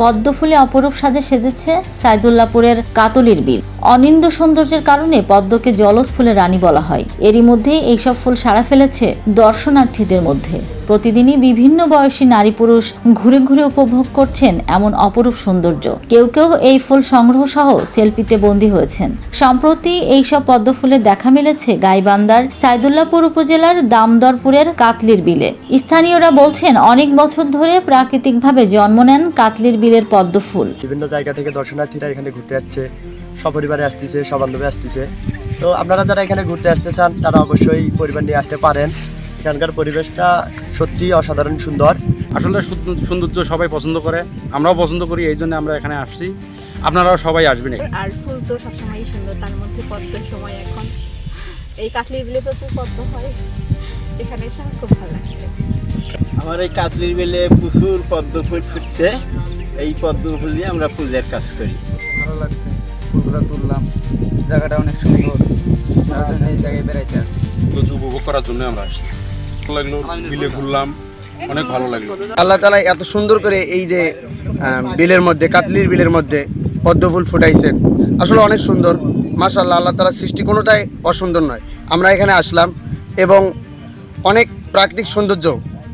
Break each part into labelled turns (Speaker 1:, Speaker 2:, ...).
Speaker 1: পদ্ম ফুলে অপরূপ সাজে সেজেছে সাইদুল্লাপুরের কাতলির বিল। অনিন্দ্য সৌন্দর্যের কারণে পদ্মকে জলজ ফুলের রানী বলা হয়। এরই মধ্যে এইসব ফুল সাড়া ফেলেছে দর্শনার্থীদের মধ্যে। প্রতিদিনই বিভিন্ন বয়সী নারী পুরুষ ঘুরে ঘুরে উপভোগ করছেন এমন অপরূপ সৌন্দর্য। কেউ কেউ এই ফুল সংগ্রহ সহ সেলফিতে বন্দী হয়েছেন। সম্প্রতি এইসব পদ্ম ফুলের দেখা মিলেছে গাইবান্ধার সাইদুল্লাপুর উপজেলার দামদরপুরের কাতলির বিলে। স্থানীয়রা বলছেন অনেক বছর ধরে প্রাকৃতিকভাবে জন্ম নেন কাতলির বিলের পদ্ম ফুল।
Speaker 2: বিভিন্ন জায়গা থেকে দর্শনার্থীরা এখানে ঘুরতে আসছে, সপরিবারে আসতেছে, সবান্ধবে আসতেছে। তো আপনারা যারা এখানে ঘুরতে আসতে চান তারা অবশ্যই পরিবার নিয়ে আসতে পারেন। এখানকার পরিবেশটা সত্যি অসাধারণ সুন্দর।
Speaker 3: আসলে সৌন্দর্য সবাই পছন্দ করে, আমরাও পছন্দ করি, এই জন্য আমরা এখানে আসছি। আপনারাও সবাই আসবেন।
Speaker 4: আর ফুল তো সবসময়ই সুন্দর, তার মধ্যে পদ্মের সময় এখন এই কাটলির বিলে প্রচুর পদ্ম হয়। এখানে এসে আমার খুব ভালো লাগছে।
Speaker 5: আমার এই কাতলির বিলে প্রচুর পদ্ম ফুল ফুটছে। এই পদ্ম ফুল দিয়ে আমরা পূজার কাজ করি।
Speaker 6: ভালো লাগছে, ফুলগুলো তুললাম, জায়গাটা অনেক সুন্দর, তার জন্য এই জায়গায় বেড়াইতে আসছি।
Speaker 3: উপভোগ করার জন্য আমরা আসছি। ভালো লাগলো, বিলে ঘুরলাম, অনেক ভালো লাগলো।
Speaker 7: আল্লাহ তাআলা এত সুন্দর করে এই যে বিলের মধ্যে, কাতলির বিলের মধ্যে পদ্ম ফুল ফুটাইছেন, আসলে অনেক সুন্দর। মাশাআল্লাহ, আল্লাহ তাআলার সৃষ্টি কোনোটাই অসুন্দর নয়। আমরা এখানে আসলাম এবং অনেক প্রাকৃতিক সৌন্দর্য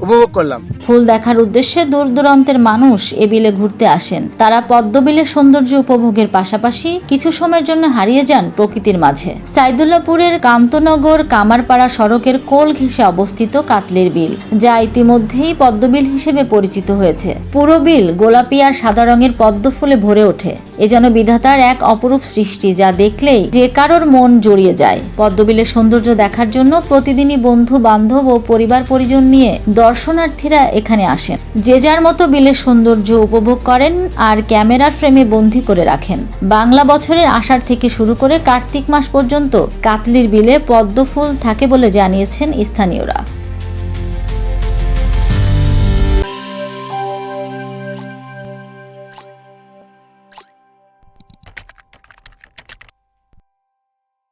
Speaker 7: উপভোগ করলাম।
Speaker 1: ফুল দেখার উদ্দেশ্যে দূর দূরান্তের মানুষ এ বিলে ঘুরতে আসেন। তারা পদ্ম বিলের সৌন্দর্য উপভোগের পাশাপাশি কিছু সময়ের জন্য হারিয়ে যান প্রকৃতির মাঝে। সাইদুল্লাপুরের কান্তনগর কামারপাড়া সড়কের কোল ঘেঁষে অবস্থিত কাতলির বিল, যা ইতিমধ্যেই পদ্মবিল হিসেবে পরিচিত হয়েছে। পুরো বিল গোলাপি আর সাদা রঙের পদ্ম ফুলে ভরে ওঠে। এ যেন বিধাতার এক অপরূপ সৃষ্টি, যা দেখলেই যে কারোর মন জড়িয়ে যায়। পদ্মবিলের সৌন্দর্য দেখার জন্য প্রতিদিনই বন্ধু বান্ধব ও পরিবার পরিজন নিয়ে দর্শনার্থীরা এখানে আসেন। যে যার মতো বিলের সৌন্দর্য উপভোগ করেন আর ক্যামেরার ফ্রেমে বন্দী করে রাখেন। বাংলা বছরের আষাঢ় থেকে শুরু করে কার্তিক মাস পর্যন্ত কাতলির বিলে পদ্ম ফুল থাকে বলে জানিয়েছেন স্থানীয়রা।